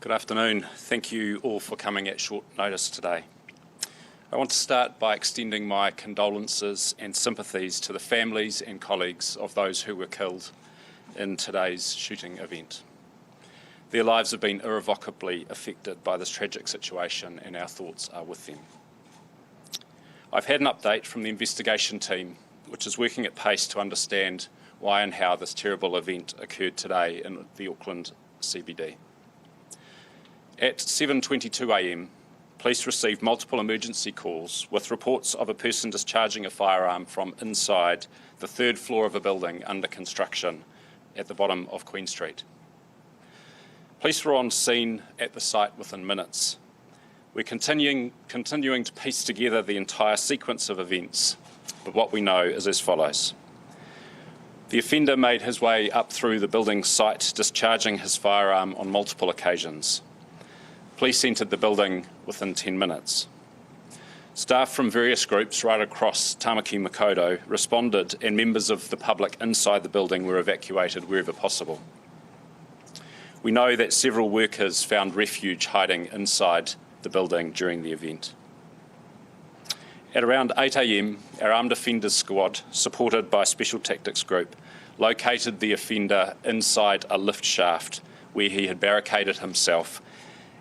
Good afternoon. Thank you all for coming at short notice today. I want to start by extending my condolences and sympathies to the families and colleagues of those who were killed in today's shooting event. Their lives have been irrevocably affected by this tragic situation, and our thoughts are with them. I've had an update from the investigation team, which is working at pace to understand why and how this terrible event occurred today in the Auckland CBD. At 7:22 a.m, police received multiple emergency calls with reports of a person discharging a firearm from inside the third floor of a building under construction at the bottom of Queen Street. Police were on scene at the site within minutes. We're continuing to piece together the entire sequence of events, but what we know is as follows. The offender made his way up through the building site, discharging his firearm on multiple occasions. Police entered the building within 10 minutes. Staff from various groups right across Tamaki Makaurau responded, and members of the public inside the building were evacuated wherever possible. We know that several workers found refuge hiding inside the building during the event. At around 8 a.m, our Armed Offenders Squad, supported by Special Tactics Group, located the offender inside a lift shaft where he had barricaded himself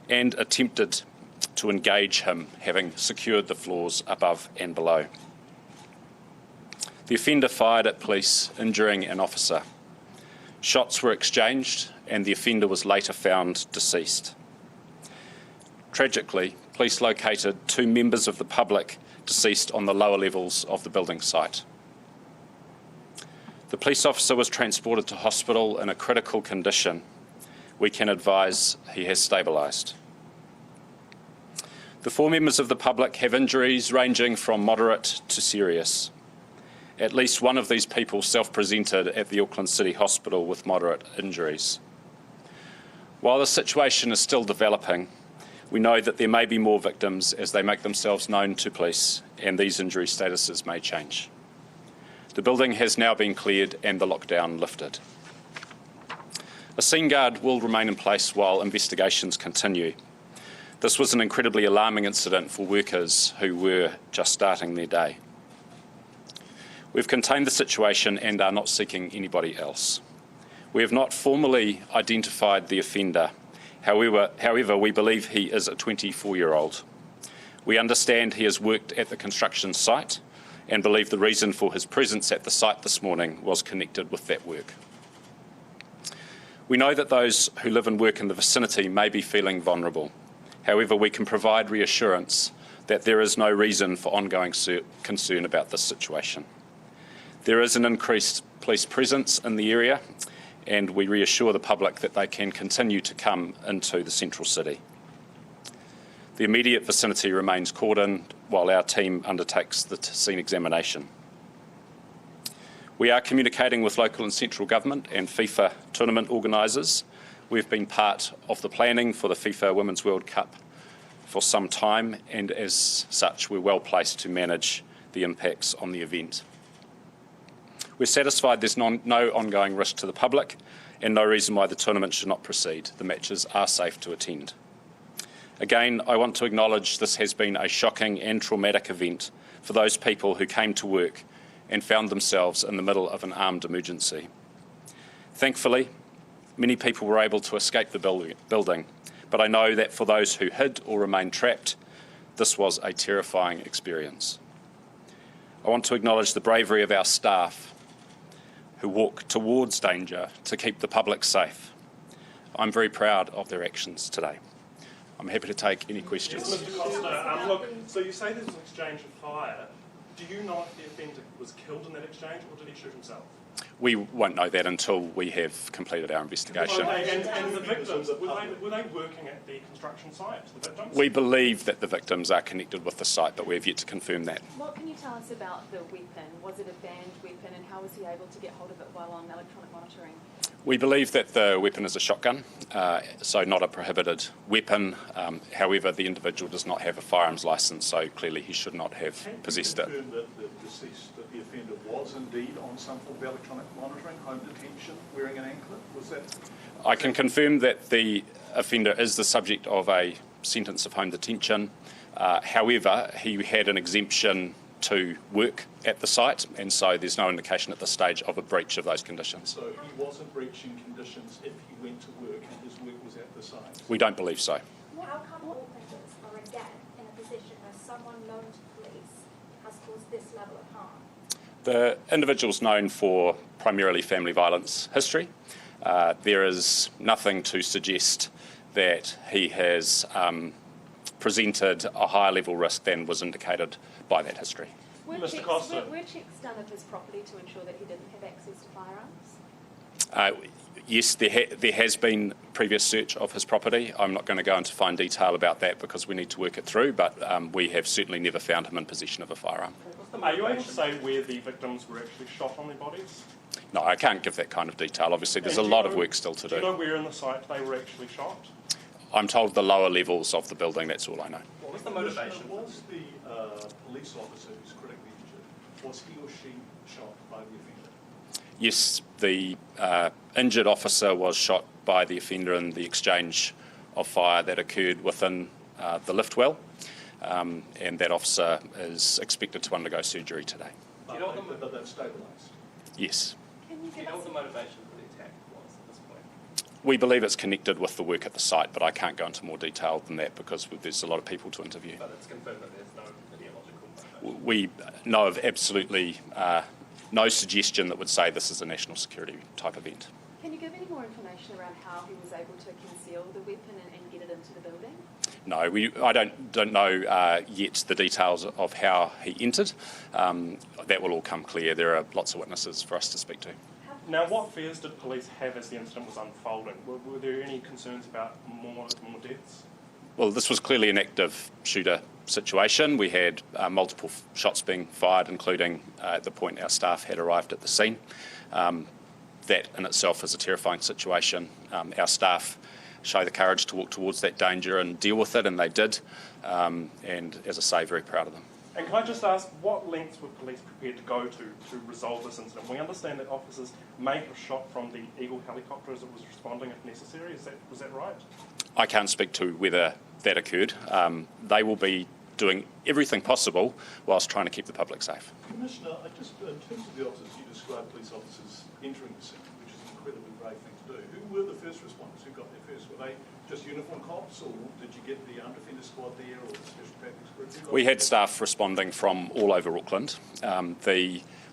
and attempted to engage him, having secured the floors above and below. The offender fired at police, injuring an officer. Shots were exchanged and the offender was later found deceased. Tragically, police located two members of the public deceased on the lower levels of the building site. The police officer was transported to hospital in a critical condition. We can advise he has stabilised. The four members of the public have injuries ranging from moderate to serious. At least one of these people self-presented at the Auckland City Hospital with moderate injuries. While the situation is still developing, we know that there may be more victims as they make themselves known to police, and these injury statuses may change. The building has now been cleared and the lockdown lifted. A scene guard will remain in place while investigations continue. This was an incredibly alarming incident for workers who were just starting their day. We've contained the situation and are not seeking anybody else. We have not formally identified the offender. However, we believe he is a 24-year-old. We understand he has worked at the construction site and believe the reason for his presence at the site this morning was connected with that work. We know that those who live and work in the vicinity may be feeling vulnerable. However, we can provide reassurance that there is no reason for ongoing concern about this situation. There is an increased police presence in the area, and we reassure the public that they can continue to come into the central city. The immediate vicinity remains cordoned while our team undertakes the scene examination. We are communicating with local and central government and FIFA tournament organisers. We've been part of the planning for the FIFA Women's World Cup for some time, and as such, we're well placed to manage the impacts on the event. We're satisfied there's no ongoing risk to the public and no reason why the tournament should not proceed. The matches are safe to attend. Again, I want to acknowledge this has been a shocking and traumatic event for those people who came to work and found themselves in the middle of an armed emergency. Thankfully, many people were able to escape the building, but I know that for those who hid or remained trapped, this was a terrifying experience. I want to acknowledge the bravery of our staff who walk towards danger to keep the public safe. I'm very proud of their actions today. I'm happy to take any questions. Yes, Mr. Costa, look, so you say there's an exchange of fire. Do you know if the offender was killed in that exchange, or did he shoot himself? We won't know that until we have completed our investigation. Okay, and the victims, were they working at the construction site, the victims? We believe that the victims are connected with the site, but we have yet to confirm that. What can you tell us about the weapon? Was it a banned weapon, and how was he able to get hold of it while on electronic monitoring? We believe that the weapon is a shotgun, so not a prohibited weapon. However, the individual does not have a firearms licence, so clearly he should not have possessed it. Can you confirm that the offender was indeed on some form of electronic monitoring, home detention, wearing an anklet? Was that? I can confirm that the offender is the subject of a sentence of home detention. However, he had an exemption to work at the site, and so there's no indication at this stage of a breach of those conditions. So he wasn't breaching conditions if he went to work and his work was at the site? We don't believe so. How come Aucklanders are again in a position where someone known to police has caused this level of harm? The individual's known for primarily family violence history. There is nothing to suggest that he has presented a higher level risk than was indicated by that history. Were Mr. Costa. checks done of his property to ensure that he didn't have access to firearms? Yes, there has been previous search of his property. I'm not going to go into fine detail about that because we need to work it through, but we have certainly never found him in possession of a firearm. Are you able to say where the victims were actually shot on their bodies? No, I can't give that kind of detail. Obviously, there's a lot of work still to Do you know do. where in the site they were actually shot? I'm told the lower levels of the building, that's all I know. What was the motivation? Was the police officer who's critically injured, was he or she shot by the offender? Yes, the injured officer was shot by the offender in the exchange of fire that occurred within the lift well, and that officer is expected to undergo surgery today. Do you know what But that's stabilised? Yes. Can you Do you know what the motivation for the attack was at this point? We believe it's connected with the work at the site, but I can't go into more detail than that because there's a lot of people to interview. But it's confirmed that there's no ideological motivation. We know of absolutely no suggestion that would say this is a national security type event. Can you give any more information around how he was able to conceal the weapon and get it into the building? No, I don't know yet the details of how he entered. That will all come clear. There are lots of witnesses for us to speak to. Now, what fears did police have as the incident was unfolding? Were there any concerns about more deaths? Well, this was clearly an active shooter situation. We had multiple shots being fired, including at the point our staff had arrived at the scene. That in itself is a terrifying situation. Our staff show the courage to walk towards that danger and deal with it, and they did. And as I say, very proud of them. And can I just ask, what lengths were police prepared to go to resolve this incident? We understand that officers may have shot from the Eagle helicopter as it was responding if necessary. Was that right? I can't speak to whether that occurred. They will be doing everything possible whilst trying to keep the public safe. Commissioner, in terms of the officers, you described police officers entering the scene, which is an incredibly brave thing to do. Who were the first responders? Who got there first? Were they just uniform cops, or did you get the armed offender squad there, or the special tactics group? We had staff responding from all over Auckland.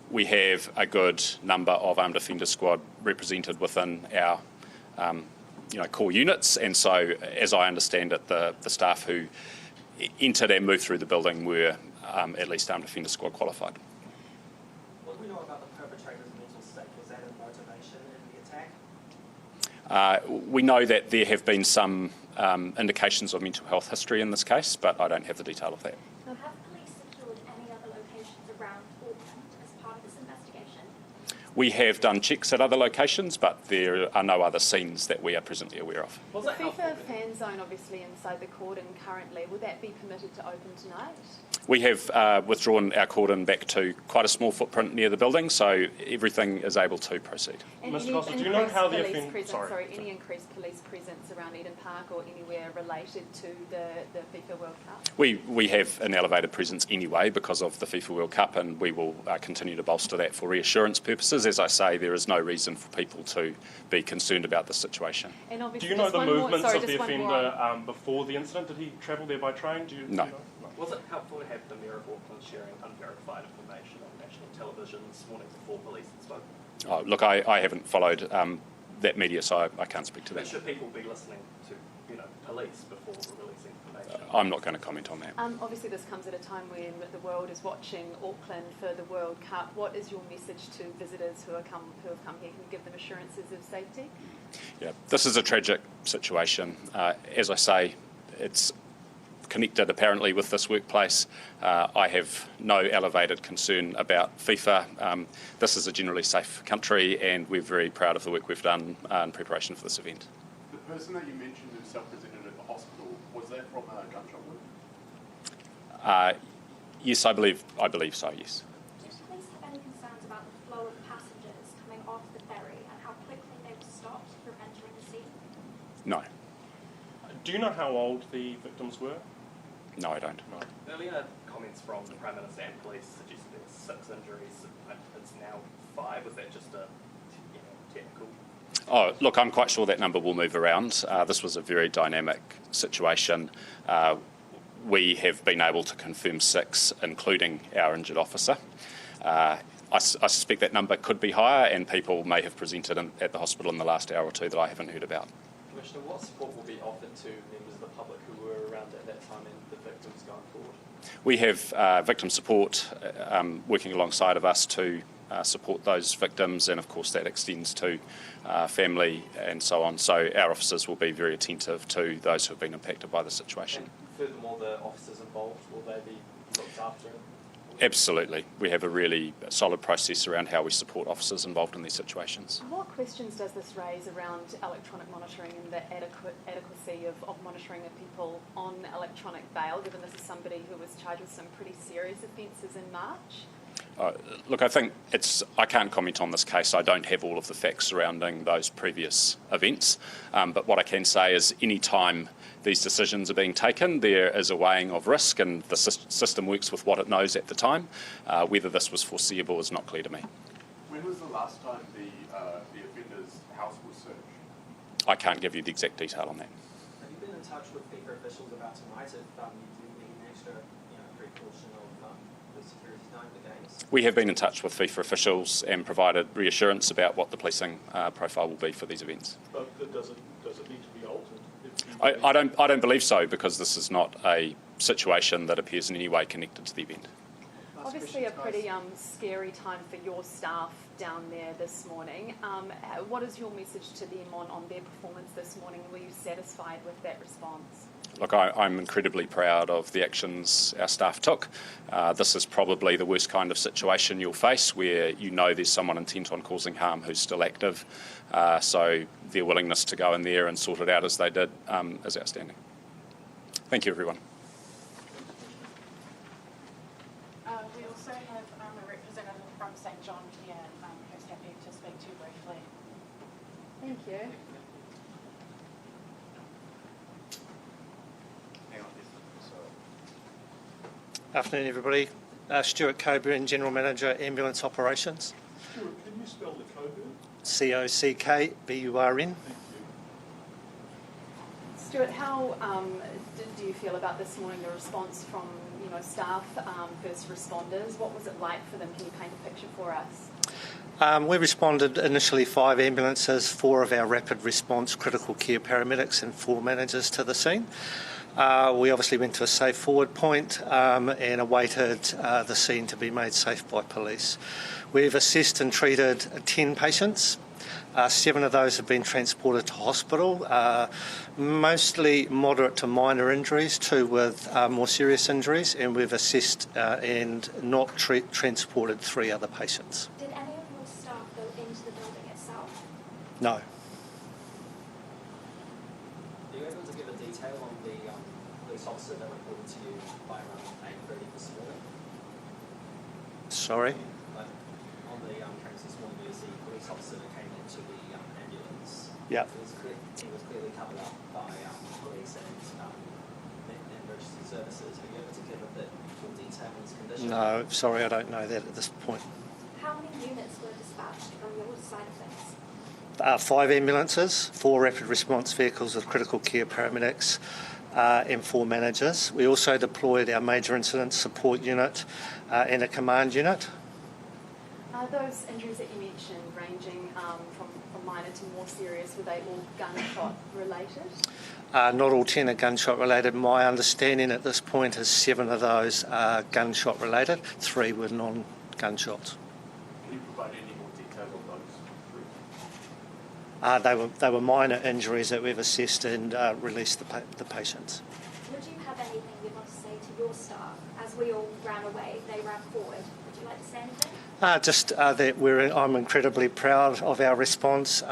We have a good number of armed offender squad represented within our core units, and so as I understand it, the staff who entered and moved through the building were at least armed offender squad qualified. What do we know about the perpetrator's mental state? Was that a motivation in the attack? We know that there have been some indications of mental health history in this case, but I don't have the detail of that. Now, have police secured any other locations around Auckland as part of this investigation? We have done checks at other locations, but there are no other scenes that we are presently aware of. Was The that helpful? FIFA fan zone obviously inside the cordon currently, will that be permitted to open tonight? We have withdrawn our cordon back to quite a small footprint near the building, so everything is able to proceed. And Mr. any Costa, do you know how the increased police offend- presence, sorry. any increased police presence around Eden Park or anywhere related to the FIFA World Cup? We have an elevated presence anyway because of the FIFA World Cup, and we will continue to bolster that for reassurance purposes. As I say, there is no reason for people to be concerned about this situation. And Do obviously you know just the one more- movements sorry, of the just one more offender before the incident? Did he travel there by train? Do you No. know? Was it helpful to have the Mayor of Auckland sharing unverified information on national television this morning before police had spoken? Oh, look, I haven't followed that media, so I can't speak to But that. should people be listening to, police before releasing information? I'm not going to comment on that. Obviously, this comes at a time when the world is watching Auckland for the World Cup. What is your message to visitors who have come here? Can you give them assurances of safety? Yeah, this is a tragic situation. As I say, it's connected apparently with this workplace. I have no elevated concern about FIFA. This is a generally safe country, and we're very proud of the work we've done in preparation for this event. The person that you mentioned who self-presented at the hospital, was that from a gunshot wound? Yes, I believe so, yes. Did police have any concerns about the flow of passengers coming off the ferry and how quickly they were stopped from entering the scene? No. Do you know how old the victims were? No, I don't. No. Earlier comments from the Prime Minister and police suggested there were 6 injuries. It's now 5. Was that just a technical? Oh, look, I'm quite sure that number will move around. This was a very dynamic situation. We have been able to confirm 6, including our injured officer. I suspect that number could be higher, and people may have presented at the hospital in the last hour or two that I haven't heard about. Commissioner, what support will be offered to members of the public who were around at that time and the victims going forward? We have victim support working alongside of us to support those victims, and of course that extends to family and so on. So our officers will be very attentive to those who have been impacted by the situation. And furthermore, the officers involved, will they be looked after? Absolutely. We have a really solid process around how we support officers involved in these situations. What questions does this raise around electronic monitoring and the adequacy of monitoring of people on electronic bail, given this is somebody who was charged with some pretty serious offences in March? Look, I think I can't comment on this case. I don't have all of the facts surrounding those previous events. But what I can say is any time these decisions are being taken, there is a weighing of risk, and the system works with what it knows at the time. Whether this was foreseeable is not clear to me. When was the last time the offender's house was searched? I can't give you the exact detail on that. Have you been in touch with FIFA officials about tonight if you do need an extra precaution of the security time of the games? We have been in touch with FIFA officials and provided reassurance about what the policing profile will be for these events. But does it need to be altered? I don't believe so, because this is not a situation that appears in any way connected to the event. Obviously a pretty scary time for your staff down there this morning. What is your message to them on their performance this morning? Were you satisfied with that response? Look, I'm incredibly proud of the actions our staff took. This is probably the worst kind of situation you'll face, where you know there's someone intent on causing harm who's still active. So their willingness to go in there and sort it out as they did is outstanding. Thank you, everyone. We also have a representative from St John here who's happy to speak to you briefly. Thank you. Afternoon, everybody. Stuart Coburn, General Manager, Ambulance Operations. Stuart, can you spell the Coburn? Cockburn. Stuart, how do you feel about this morning, the response from staff, first responders? What was it like for them? Can you paint a picture for us? We responded initially 5 ambulances, 4 of our rapid response critical care paramedics and 4 managers to the scene. We obviously went to a safe forward point and awaited the scene to be made safe by police. We've assessed and treated 10 patients. 7 of those have been transported to hospital, mostly moderate to minor injuries, 2 with more serious injuries, and we've assessed and not transported 3 other patients. Did any of your staff go into the building itself? No. Are you able to give a detail on the police officer that reported to you by around 8:30 this morning? Sorry? On the premise this morning, there's the police officer that came into the ambulance. Yeah. He was clearly covered up by police and emergency services. Are you able to give a bit more detail on his condition? No, sorry, I don't know that at this point. How many units were dispatched from your side of things? 5 ambulances, 4 rapid response vehicles with critical care paramedics and 4 managers. We also deployed our major incident support unit and a command unit. Those injuries that you mentioned, ranging from minor to more serious, were they all gunshot related? Not all 10 are gunshot related. My understanding at this point is 7 of those are gunshot related, 3 were non-gunshots. Can you provide any more detail on those 3? They were minor injuries that we've assessed and released the patients. Would you have anything you'd want to say to your staff? As we all ran away, they ran forward. Would you like to say anything? Just that I'm incredibly proud of our response.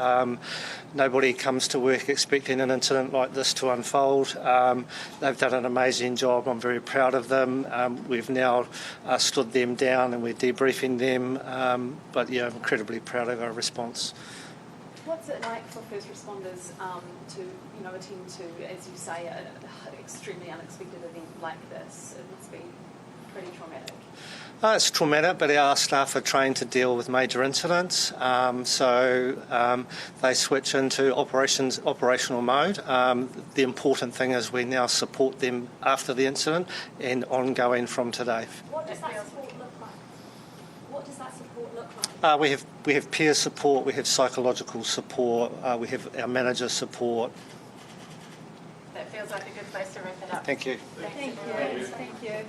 Nobody comes to work expecting an incident like this to unfold. They've done an amazing job. I'm very proud of them. We've now stood them down and we're debriefing them. But yeah, I'm incredibly proud of our response. What's it like for first responders to, attend to, as you say, an extremely unexpected event like this? It must be pretty traumatic. It's traumatic, but our staff are trained to deal with major incidents, so they switch into operational mode. The important thing is we now support them after the incident and ongoing from today. What does that support look like? What does that support look like? We have peer support, we have psychological support, we have our manager support. That feels like a good place to wrap it up. Thank you. Thank you.